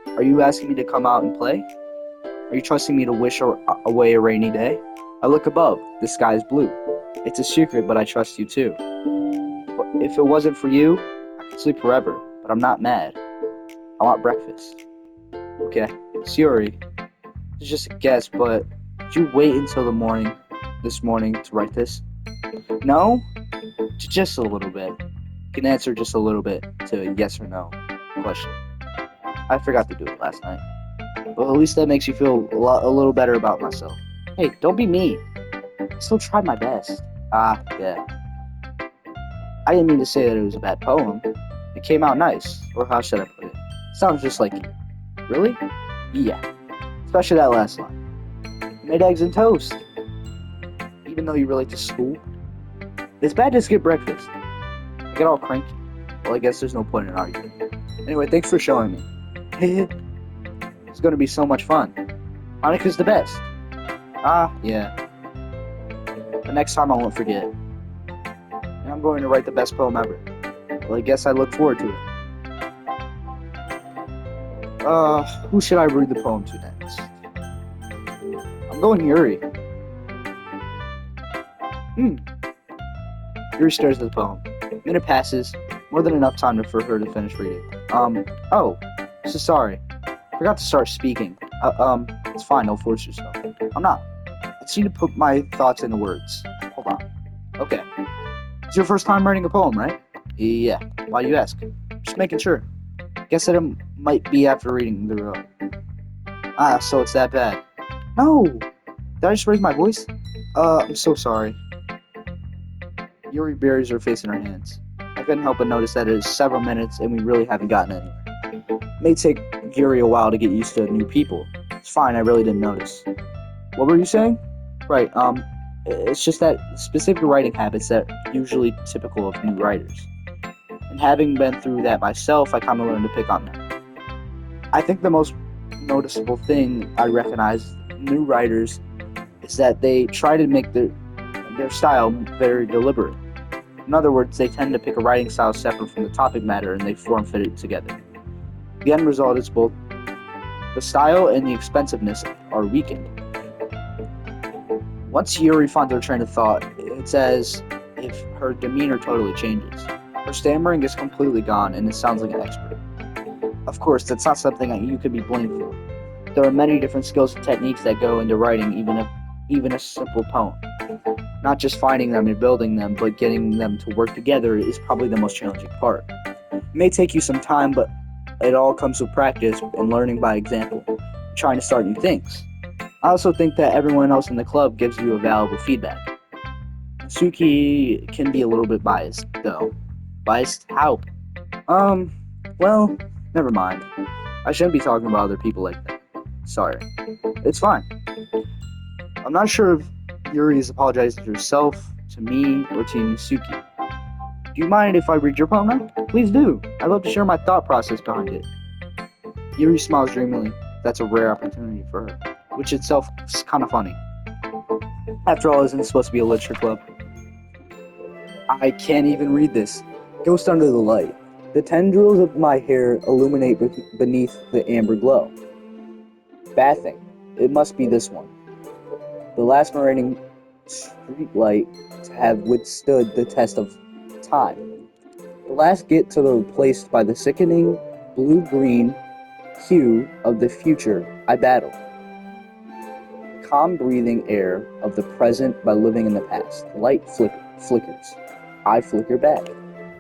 Speaker 1: Are you asking me to come out and play? Are you trusting me to wish away a rainy day? I look above, the sky is blue. It's a secret, but I trust you too. If it wasn't for you, I could sleep forever, but I'm not mad. I want breakfast. Okay, Sayori, it's just a guess, but did you wait until this morning to write this? No? Just a little bit. You can answer just a little bit to a yes or no question. I forgot to do it last night. But at least that makes you feel a little better about myself. Hey, don't be mean. I still tried my best. Yeah. I didn't mean to say that it was a bad poem. It came out nice. Or how should I put it? Sounds just like you. Really? Yeah. Especially that last line. You made eggs and toast. Even though you relate to school. It's bad to skip breakfast. I get all cranky. Well, I guess there's no point in arguing. Anyway, thanks for showing me. It's gonna be so much fun. Monica's the best. Yeah. But next time I won't forget. And I'm going to write the best poem ever. Well, I guess I look forward to it. Who should I read the poem to next? I'm going Yuri. Yuri stares at the poem. A minute passes, more than enough time for her to finish reading. So sorry. I forgot to start speaking. It's fine, don't force yourself. I'm not. I just need to put my thoughts into words. Hold on. Okay. It's your first time writing a poem, right? Yeah. Why do you ask? Just making sure. Guess that it might be after reading the row. So it's that bad. No! Did I just raise my voice? I'm so sorry. Yuri buries her face in her hands. I couldn't help but notice that it is several minutes and we really haven't gotten anywhere. It may take Yuri a while to get used to new people. It's fine, I really didn't notice. What were you saying? Right, it's just that specific writing habits that are usually typical of new writers. And having been through that myself, I kind of learned to pick on them. I think the most noticeable thing I recognize in new writers is that they try to make their style very deliberate. In other words, they tend to pick a writing style separate from the topic matter and they form fit it together. The end result is both the style and the expensiveness are weakened. Once Yuri finds her train of thought, it's as if her demeanor totally changes. Her stammering is completely gone and it sounds like an expert. Of course, that's not something that you could be blamed for. There are many different skills and techniques that go into writing even a simple poem. Not just finding them and building them, but getting them to work together is probably the most challenging part. It may take you some time, but it all comes with practice and learning by example, trying to start new things. I also think that everyone else in the club gives you a valuable feedback. Suki can be a little bit biased, though. Biased? How? Well, never mind. I shouldn't be talking about other people like that. Sorry. It's fine. I'm not sure if Yuri is apologizing to herself, to me, or to Suki. Do you mind if I read your poem now? Please do. I'd love to share my thought process behind it. Yuri smiles dreamily. That's a rare opportunity for her, which itself is kind of funny. After all, isn't it supposed to be a literature club? I can't even read this. Ghost under the light. The tendrils of my hair illuminate beneath the amber glow. Bathing. It must be this one. The last remaining street light to have withstood the test of time. The last get to the replaced by the sickening blue-green hue of the future I battle. Calm breathing air of the present by living in the past. Light flickers. I flicker back.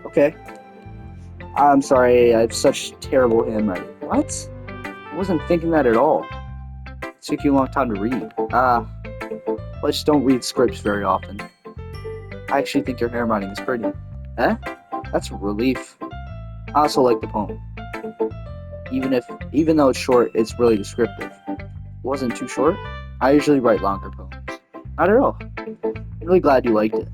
Speaker 1: Okay. I'm sorry, I have such terrible handwriting. What? I wasn't thinking that at all. It took you a long time to read. I just don't read scripts very often. I actually think your handwriting is pretty. Eh? That's a relief. I also like the poem. Even though it's short, it's really descriptive. It wasn't too short. I usually write longer poems. Not at all. I'm really glad you liked it.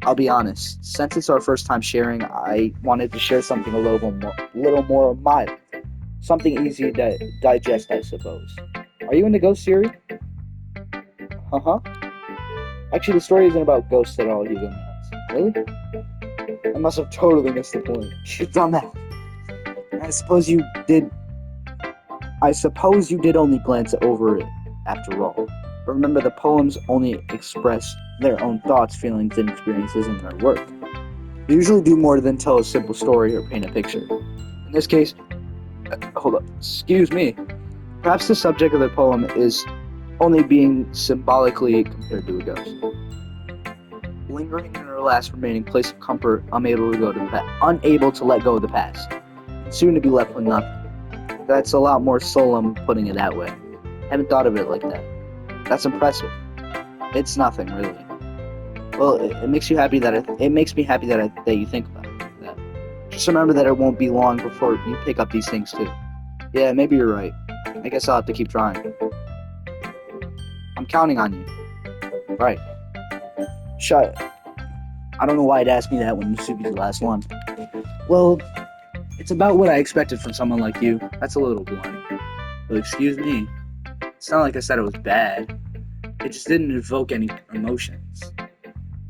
Speaker 1: I'll be honest, since it's our first time sharing, I wanted to share something a little more mild. Something easy to digest, I suppose. Are you into ghosts, Yuri? Uh-huh. Actually, the story isn't about ghosts at all, you dumbass. Really? I must have totally missed the point. Shit on that. I suppose you did only glance over it, after all. But remember, the poems only express their own thoughts, feelings, and experiences in their work. They usually do more than tell a simple story or paint a picture. In this case, hold up, excuse me. Perhaps the subject of the poem is only being symbolically compared to a ghost. Lingering in her last remaining place of comfort, unable to let go of the past. Soon to be left with nothing. That's a lot more solemn putting it that way. Haven't thought of it like that. That's impressive. It's nothing, really. Well, it makes me happy that you think about it like that. Just remember that it won't be long before you pick up these things too. Yeah, maybe you're right. I guess I'll have to keep trying. I'm counting on you. Right. Shut. I don't know why I'd ask me that when Suki's the last one. Well, it's about what I expected from someone like you. That's a little blunt. But excuse me. It's not like I said it was bad. It just didn't evoke any emotions.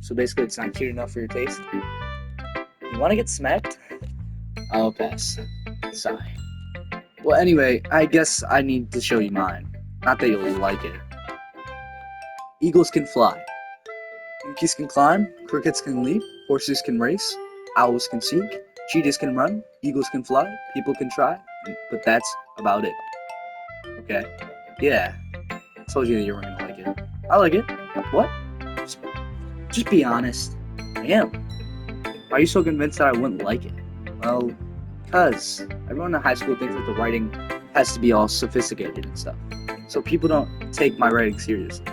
Speaker 1: So basically, it's not cute enough for your taste. You want to get smacked? I'll pass. Sigh. Well, anyway, I guess I need to show you mine. Not that you'll like it. Eagles can fly. Monkeys can climb. Crickets can leap. Horses can race. Owls can seek. Cheetahs can run. Eagles can fly. People can try. But that's about it. Okay. Yeah. I told you that you were gonna like it. I like it. What? Just be honest. I am. Why are you so convinced that I wouldn't like it? Well, because everyone in high school thinks that the writing has to be all sophisticated and stuff. So people don't take my writing seriously.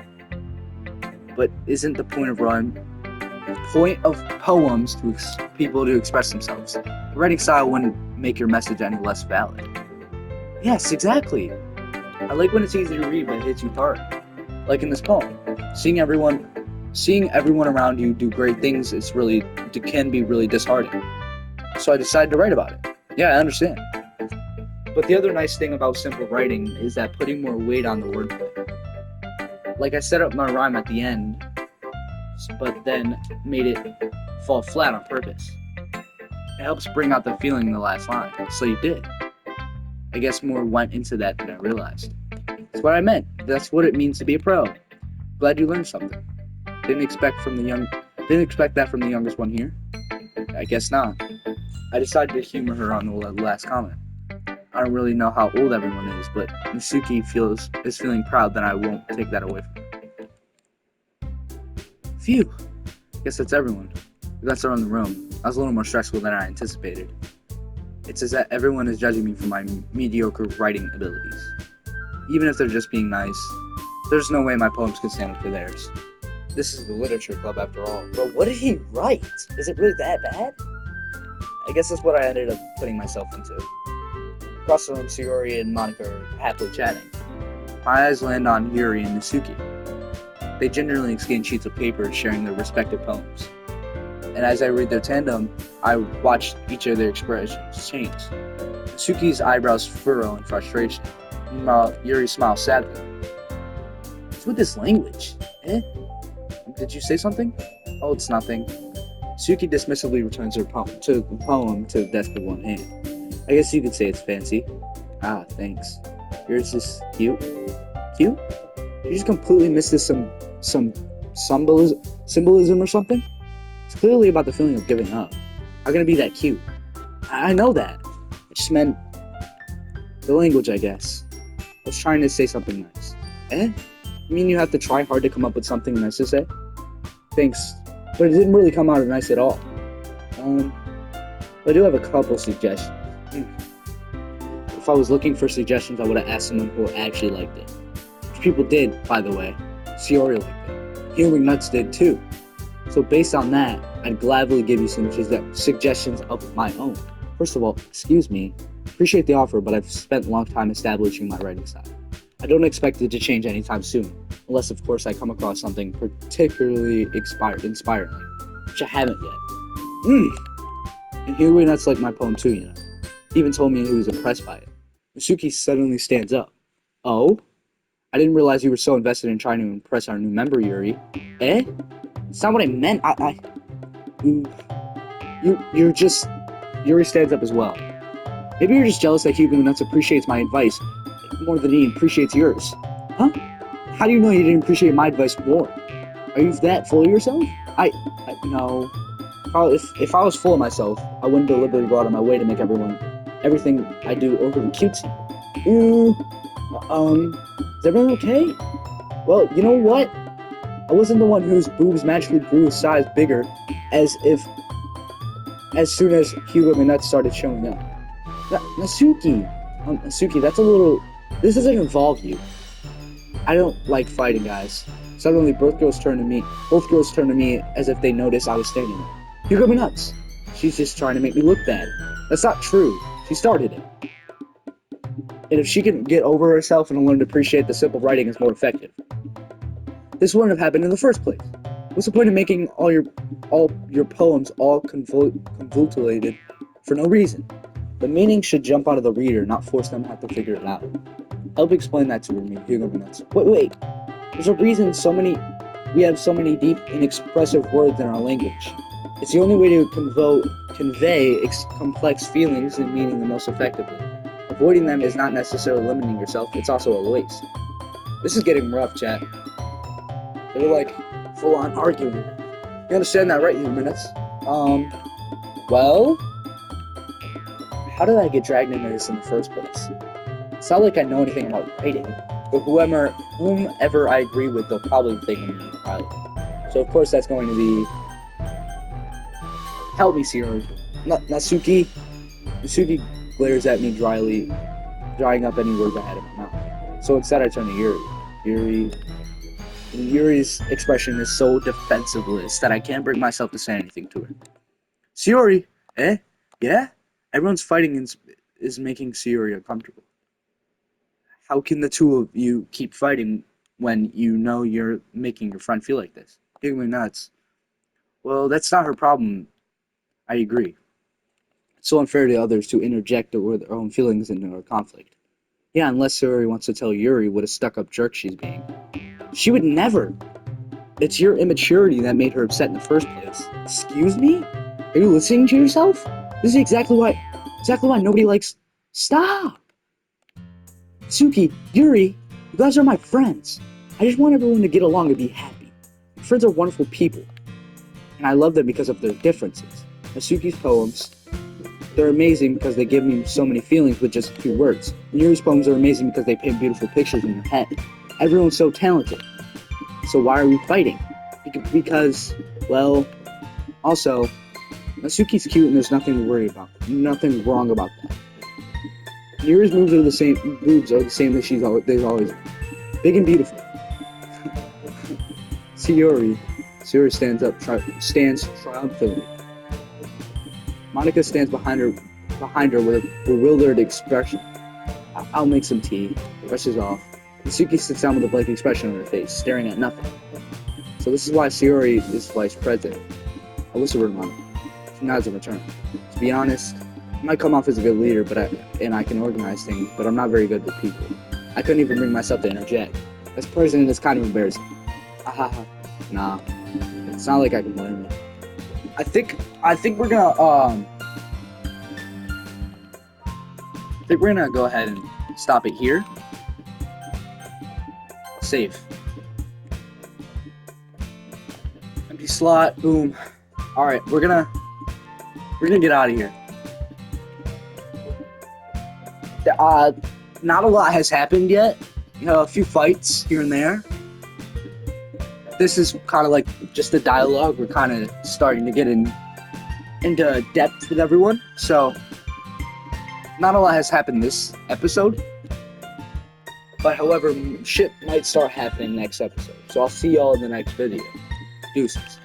Speaker 1: But isn't the point of poems to people to express themselves? The writing style wouldn't make your message any less valid. Yes, exactly. I like when it's easy to read but it hits you hard. Like in this poem. Seeing everyone around you do great things can be really disheartening. So I decided to write about it. Yeah, I understand. But the other nice thing about simple writing is that putting more weight on the wordplay. Like I set up my rhyme at the end, but then made it fall flat on purpose. It helps bring out the feeling in the last line. So you did. I guess more went into that than I realized. That's what I meant. That's what it means to be a pro. Glad you learned something. Didn't expect that from the youngest one here. I guess not. I decided to humor her on the last comment. I don't really know how old everyone is, but Misuki is feeling proud that I won't take that away from her. Phew. Guess that's everyone. We got around the room. I was a little more stressful than I anticipated. It's as that everyone is judging me for my mediocre writing abilities. Even if they're just being nice, there's no way my poems can stand up to theirs. This is the literature club after all.
Speaker 2: But what did he write? Is it really that bad?
Speaker 1: I guess that's what I ended up putting myself into. Across the room, Sayori and Monica are happily chatting. My eyes land on Yuri and Misuki. They generally exchange sheets of paper sharing their respective poems. And as I read their tandem, I watch each of their expressions change. Misuki's eyebrows furrow in frustration, meanwhile Yuri smiles sadly. What's with this language? Eh? Did you say something? Oh, it's nothing. Misuki dismissively returns her poem to the desk with one hand. I guess you could say it's fancy. Ah, thanks. Yours is cute. Cute? You just completely missed this some symbolism or something? It's clearly about the feeling of giving up. How can it be that cute? I know that. I just meant the language, I guess. I was trying to say something nice. Eh? You mean you have to try hard to come up with something nice to say? Thanks. But it didn't really come out nice at all. I do have a couple suggestions. If I was looking for suggestions, I would have asked someone who actually liked it. Which people did, by the way. Sayori liked it. Hearing Nuts did too. So based on that, I'd gladly give you some suggestions of my own. First of all, excuse me. Appreciate the offer, but I've spent a long time establishing my writing style. I don't expect it to change anytime soon. Unless, of course, I come across something particularly inspiring. Which I haven't yet. And Hearing Nuts liked my poem too, you know. He even told me he was impressed by it. Misuki suddenly stands up. Oh? I didn't realize you were so invested in trying to impress our new member, Yuri. Eh? It's not what I meant. You're just... Yuri stands up as well. Maybe you're just jealous that Hugo Nuts appreciates my advice more than he appreciates yours. Huh? How do you know you didn't appreciate my advice more? Are you that full of yourself? No. If I was full of myself, I wouldn't deliberately go out of my way to make everything I do overly cutesy. Is everyone okay? Well, you know what? I wasn't the one whose boobs magically grew a size bigger as soon as Hugo the Nuts started showing up. Nasuki, that's a little... This doesn't involve you. I don't like fighting, guys. Suddenly, both girls turn to me as if they noticed I was standing there. Hugo the Nuts. She's just trying to make me look bad. That's not true. She started it. And if she can get over herself and learn to appreciate the simple writing is more effective, this wouldn't have happened in the first place. What's the point of making all your poems all convoluted for no reason? The meaning should jump out of the reader, not force them to have to figure it out. Help explain that to me, Hugo the Nuts. Wait. There's a reason we have so many deep and expressive words in our language. It's the only way to convey complex feelings and meaning the most effectively. Avoiding them is not necessarily limiting yourself, it's also a waste. This is getting rough, chat. They're like full-on arguing. You understand that, right, Hugo Nuts? Well, how did I get dragged into this in the first place? It's not like I know anything about writing, but whomever I agree with, they'll probably think of me highly. So of course that's going to be... Help me, Sayori. Nasuki. Nasuki glares at me dryly, drying up any words I had in my mouth. So instead I turn to Yuri. Yuri's expression is so defensiveless that I can't bring myself to say anything to her. Sayori! Eh? Yeah? Everyone's fighting is making Sayori uncomfortable. How can the two of you keep fighting when you know you're making your friend feel like this? Hugo Nuts. Well, that's not her problem. I agree. It's so unfair to others to interject their own feelings into a conflict. Yeah, unless Sayori wants to tell Yuri what a stuck-up jerk she's being. She would never. It's your immaturity that made her upset in the first place. Excuse me? Are you listening to yourself? This is exactly why nobody likes. Stop! Suki, Yuri, you guys are my friends. I just want everyone to get along and be happy. My friends are wonderful people, and I love them because of their differences. Suki's poems, they're amazing because they give me so many feelings with just a few words. And Yuri's poems are amazing because they paint beautiful pictures in your head. Everyone's so talented. So why are we fighting? Because, well, also, Suki's cute and there's nothing to worry about. Nothing wrong about that. Yuri's boobs are the same as they've always been. Big and beautiful. Sayori stands triumphantly. Monica stands behind her with a bewildered expression. I'll make some tea. Brushes off. And Suki sits down with a blank expression on her face, staring at nothing. So this is why Sayori is vice president. I whisper to Monica. She nods in return. To be honest, I might come off as a good leader, and I can organize things, but I'm not very good with people. I couldn't even bring myself to interject. As president, it's kind of embarrassing. Ahaha. Nah. It's not like I can blame you. I think we're gonna go ahead and stop it here. Save. Empty slot. Boom. All right, we're gonna get out of here. Not a lot has happened yet. A few fights here and there. This is kind of like just the dialogue. We're kind of starting to get into depth with everyone. So, not a lot has happened this episode. But however, shit might start happening next episode. So I'll see y'all in the next video. Deuces.